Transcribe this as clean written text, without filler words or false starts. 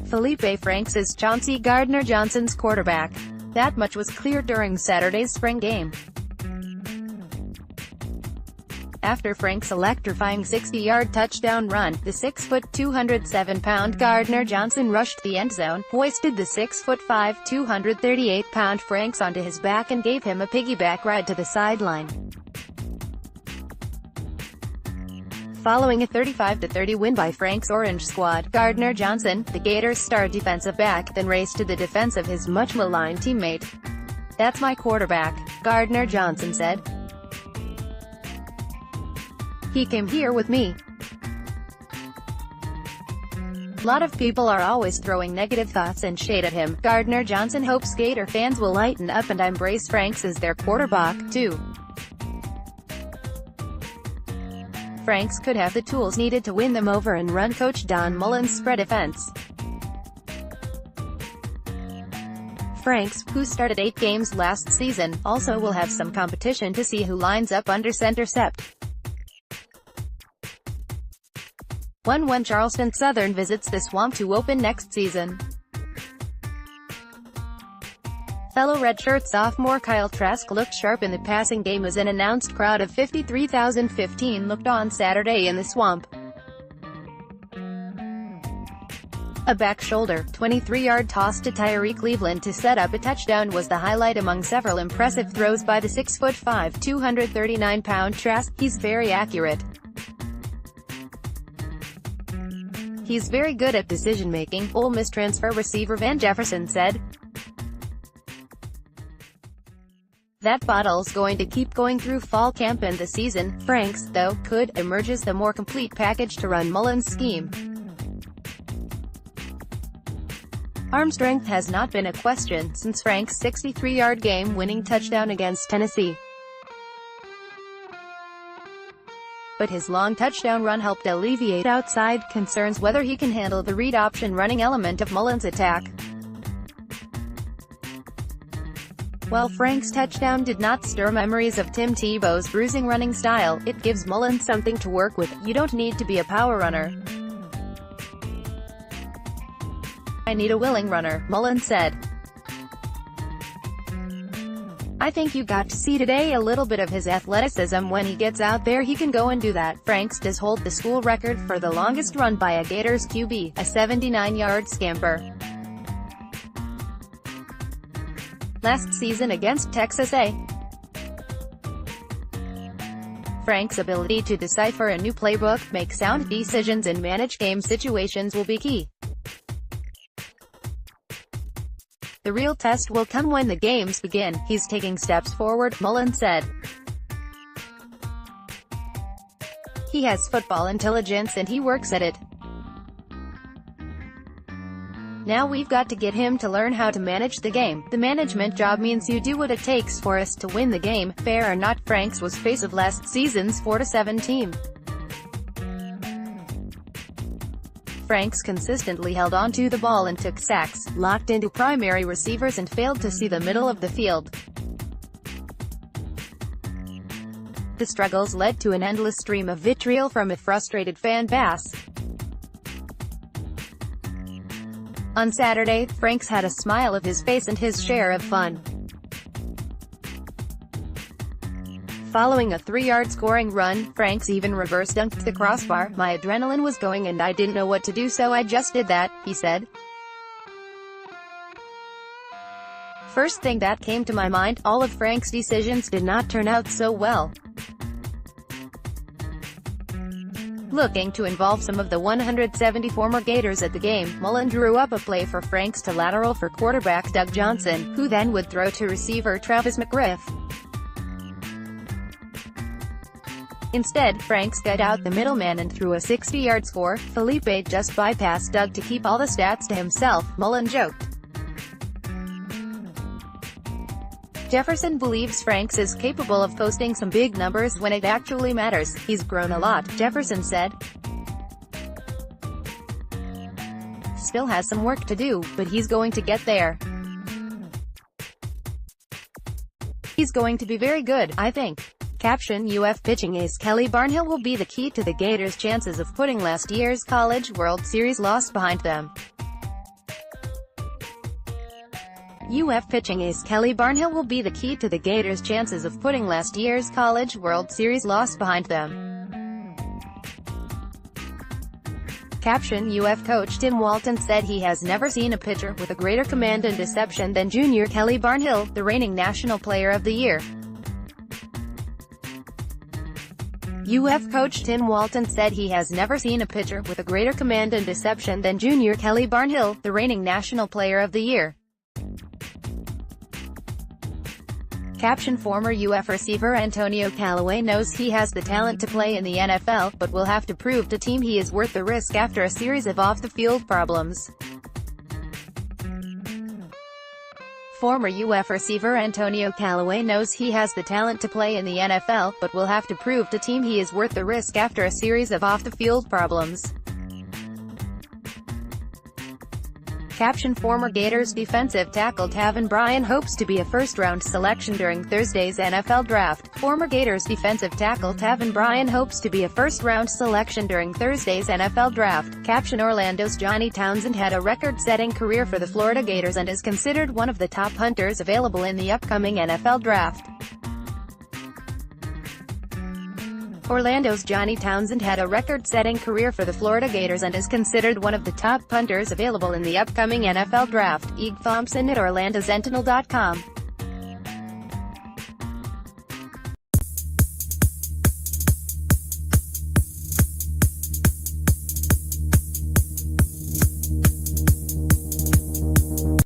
Feleipe Franks is Chauncey Gardner-Johnson's quarterback. That much was clear during Saturday's spring game. After Franks' electrifying 60-yard touchdown run, the 6', 207-pound Gardner-Johnson rushed the end zone, hoisted the 6'5", 238-pound Franks onto his back and gave him a piggyback ride to the sideline. Following a 35-30 win by Franks' Orange squad, Gardner-Johnson, the Gators' star defensive back, then raced to the defense of his much-maligned teammate. "That's my quarterback," Gardner-Johnson said. "He came here with me." Lot of people are always throwing negative thoughts and shade at him. Gardner-Johnson hopes Gator fans will lighten up and embrace Franks as their quarterback, too. Franks could have the tools needed to win them over and run Coach Don Mullen's spread offense. Franks, who started 8 games last season, also will have some competition to see who lines up under center sept. When Charleston Southern visits the Swamp to open next season. Fellow redshirt sophomore Kyle Trask looked sharp in the passing game as an announced crowd of 53,015 looked on Saturday in the Swamp. A back shoulder, 23-yard toss to Tyree Cleveland to set up a touchdown was the highlight among several impressive throws by the 6'5", 239-pound Trask. "He's very accurate. He's very good at decision-making," Ole Miss transfer receiver Van Jefferson said. "That bottle's going to keep going through fall camp and the season." Franks, though, could emerge as the more complete package to run Mullen's scheme. Arm strength has not been a question since Franks' 63-yard game-winning touchdown against Tennessee. But his long touchdown run helped alleviate outside concerns whether he can handle the read option running element of Mullen's attack. While Franks' touchdown did not stir memories of Tim Tebow's bruising running style, it gives Mullen something to work with. "You don't need to be a power runner. I need a willing runner," Mullen said. "I think you got to see today a little bit of his athleticism. When he gets out there he can go and do that." Franks does hold the school record for the longest run by a Gators QB, a 79-yard scamper. Last season against Texas A. Franks' ability to decipher a new playbook, make sound decisions and manage game situations will be key. "The real test will come when the games begin. He's taking steps forward," Mullen said. "He has football intelligence and he works at it. Now we've got to get him to learn how to manage the game. The management job means you do what it takes for us to win the game, fair or not." Franks was face of last season's 4-7 team. Franks consistently held onto the ball and took sacks, locked into primary receivers and failed to see the middle of the field. The struggles led to an endless stream of vitriol from a frustrated fan base. On Saturday, Franks had a smile of his face and his share of fun. Following a 3-yard scoring run, Franks even reverse dunked the crossbar. "My adrenaline was going and I didn't know what to do, so I just did that," he said. "First thing that came to my mind, all of Franks' decisions did not turn out so well." Looking to involve some of the 170 former Gators at the game, Mullen drew up a play for Franks to lateral for quarterback Doug Johnson, who then would throw to receiver Travis McGriff. Instead, Franks got out the middleman and threw a 60-yard score. "Feleipe just bypassed Doug to keep all the stats to himself," Mullen joked. Jefferson believes Franks is capable of posting some big numbers when it actually matters. "He's grown a lot," Jefferson said. "Still has some work to do, but he's going to get there. He's going to be very good, I think." Caption: UF pitching ace Kelly Barnhill will be the key to the Gators' chances of putting last year's College World Series loss behind them. UF pitching ace Kelly Barnhill will be the key to the Gators' chances of putting last year's College World Series loss behind them. Caption: UF coach Tim Walton said he has never seen a pitcher with a greater command and deception than junior Kelly Barnhill, the reigning National Player of the Year. UF coach Tim Walton said he has never seen a pitcher with a greater command and deception than junior Kelly Barnhill, the reigning National Player of the Year. Caption: former UF receiver Antonio Callaway knows he has the talent to play in the NFL, but will have to prove to team he is worth the risk after a series of off-the-field problems. Former UF receiver Antonio Callaway knows he has the talent to play in the NFL, but will have to prove to team he is worth the risk after a series of off-the-field problems. Caption: former Gators defensive tackle Taven Bryan hopes to be a first-round selection during Thursday's NFL Draft. Former Gators defensive tackle Taven Bryan hopes to be a first-round selection during Thursday's NFL Draft. Caption: Orlando's Johnny Townsend had a record-setting career for the Florida Gators and is considered one of the top punters available in the upcoming NFL Draft. Orlando's Johnny Townsend had a record-setting career for the Florida Gators and is considered one of the top punters available in the upcoming NFL Draft. Ig Thompson at OrlandoSentinel.com.